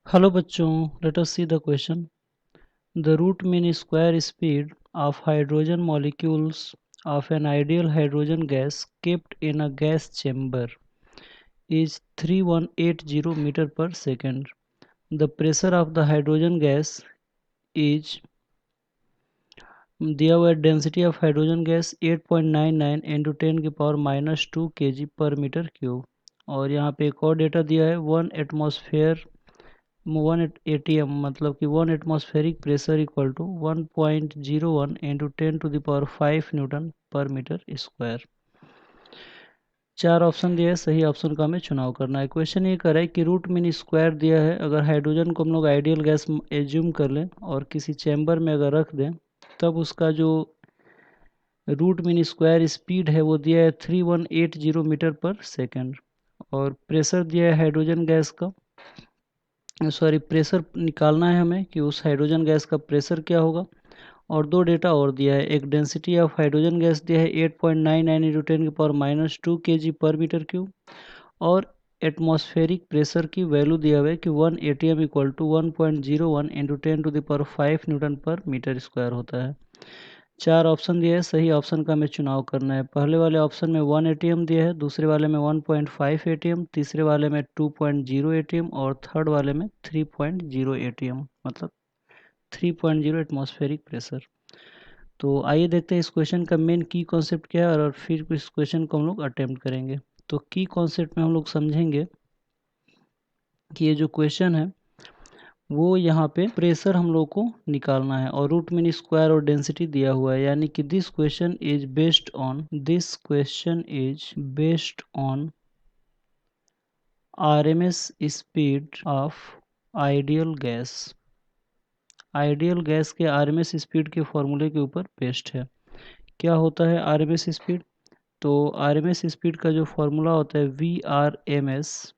Hello bachchon, let us see the question. The root mean square speed of hydrogen molecules of an ideal hydrogen gas kept in a gas chamber is 3180 meter per second. The pressure of the hydrogen gas is दिया हुआ है density of hydrogen gas 8.99 into 10 की power -2 kg per metre cube. और यहाँ पे एक और data दिया है 1 atm मतलब कि 1 atmospheric pressure equal to 1.01 into 10⁵ newton per metre square. चार ऑप्शन दिया है, सही ऑप्शन का हमें चुनाव करना है। क्वेश्चन ये कर रहा है कि रूट मीन स्क्वायर दिया है, अगर हाइड्रोजन को हम लोग आइडियल गैस एज्यूम कर लें और किसी चैम्बर में अगर रख दें तब उसका जो रूट मीन स्क्वायर स्पीड है वो दिया है 3180 मीटर पर सेकेंड। और प्रेशर दिया है हाइड्रोजन गैस का, सॉरी प्रेशर निकालना है हमें कि उस हाइड्रोजन गैस का प्रेशर क्या होगा। और दो डेटा और दिया है, एक डेंसिटी ऑफ हाइड्रोजन गैस दिया है 8.99 इंटू 10 की power -2 kg per metre cube. और एटमॉस्फेरिक प्रेशर की वैल्यू दिया हुआ है कि 1 atm equal to 1.01 into 10⁵ newton per metre square होता है। चार ऑप्शन दिए है, सही ऑप्शन का हमें चुनाव करना है। पहले वाले ऑप्शन में 1 atm दिया है, दूसरे वाले में 1.5 atm, तीसरे वाले में 2.0 atm और थर्ड वाले में 3.0 atm मतलब 3.0 एटमॉस्फेरिक प्रेशर। तो आइए देखते हैं इस क्वेश्चन का मेन की कॉन्सेप्ट क्या है और फिर इस क्वेश्चन को हम लोग अटेम्प्ट करेंगे। तो की कॉन्सेप्ट में हम लोग समझेंगे कि ये जो क्वेश्चन है वो यहाँ पे प्रेशर हम लोग को निकालना है और रूट मीन स्क्वायर और डेंसिटी दिया हुआ है, यानी कि this question is based on RMS speed of ideal gas. Ideal gas के आरएमएस स्पीड के फॉर्मूले के ऊपर बेस्ड है। क्या होता है आरएमएस स्पीड? तो आरएमएस स्पीड का जो फॉर्मूला होता है वी आर एम एस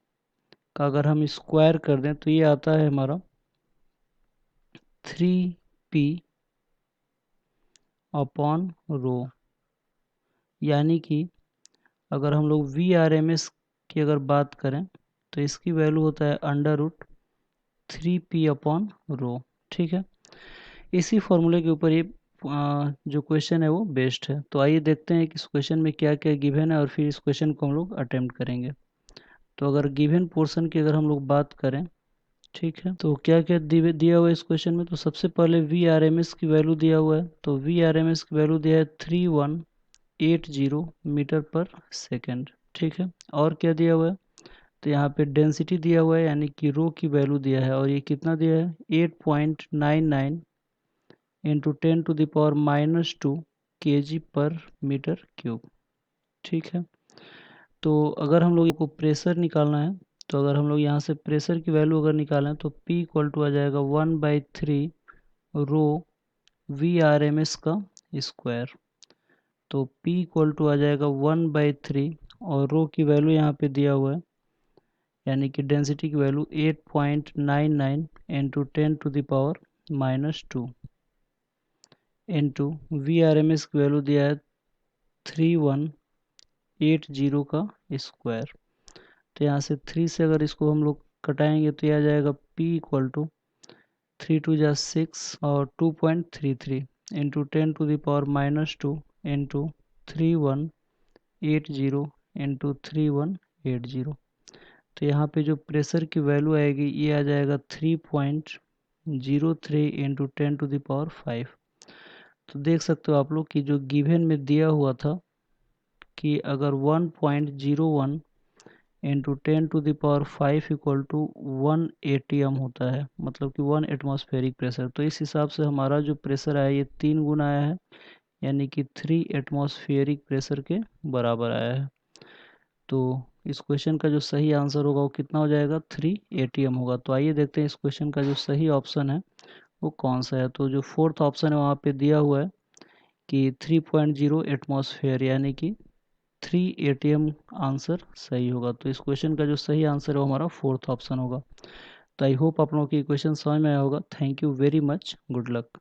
का अगर हम स्क्वायर कर दें तो ये आता है हमारा 3p अपॉन रो। यानी कि अगर हम लोग वी आर एम एस की अगर बात करें तो इसकी वैल्यू होता है √3p अपॉन रो। ठीक है, इसी फॉर्मूले के ऊपर ये जो क्वेश्चन है वो बेस्ड है। तो आइए देखते हैं कि इस क्वेश्चन में क्या क्या गिवन है और फिर इस क्वेश्चन को हम लोग अटेम्प्ट करेंगे। तो अगर गिवन पोर्शन की अगर हम लोग बात करें, ठीक है, तो क्या क्या दिया हुआ है इस क्वेश्चन में। तो सबसे पहले वी आर एम एस की वैल्यू दिया हुआ है, तो वी आर एम एस की वैल्यू दिया है 3180 मीटर पर सेकेंड। ठीक है, और क्या दिया हुआ है, तो यहाँ पे डेंसिटी दिया हुआ है यानी कि रो की वैल्यू दिया है और ये कितना दिया है 8.99 into 10⁻² kg per metre cube. ठीक है, तो अगर हम लोग को प्रेशर निकालना है तो अगर हम लोग यहाँ से प्रेशर की वैल्यू अगर निकालें तो P इक्वल टू आ जाएगा 1/3 रो वी आर एम एस का स्क्वायर। तो P इक्वल टू आ जाएगा 1/3 और रो की वैल्यू यहाँ पे दिया हुआ है यानी कि डेंसिटी की value 8.99 into 10⁻² into V R M S की वैल्यू दिया है 3180 का स्क्वायर। तो यहाँ से 3 से अगर इसको हम लोग कटाएंगे तो यह आ जाएगा P इक्वल टू 3×2 = 6 और 2.33 इंटू 10⁻² इंटू 3180 इंटू 3180। तो यहाँ पे जो प्रेशर की वैल्यू आएगी ये आ जाएगा 3.03 इंटू 10⁵। तो देख सकते हो आप लोग कि जो गिवन में दिया हुआ था कि अगर 1.01 इंटू 10⁵ इक्वल टू 1 atm होता है मतलब कि 1 एटमॉस्फेरिक प्रेशर, तो इस हिसाब से हमारा जो प्रेशर आया ये 3 गुना आया है यानी कि 3 एटमॉस्फेरिक प्रेशर के बराबर आया है। तो इस क्वेश्चन का जो सही आंसर होगा वो कितना हो जाएगा 3 atm होगा। तो आइए देखते हैं इस क्वेश्चन का जो सही ऑप्शन है वो कौन सा है। तो जो फोर्थ ऑप्शन है वहाँ पे दिया हुआ है कि 3.0 एटमॉस्फेयर यानी कि 3 atm आंसर सही होगा। तो इस क्वेश्चन का जो सही आंसर है वो हमारा फोर्थ ऑप्शन होगा। तो आई होप आप लोगों को ये क्वेश्चन समझ में आया होगा। Thank you very much, good luck.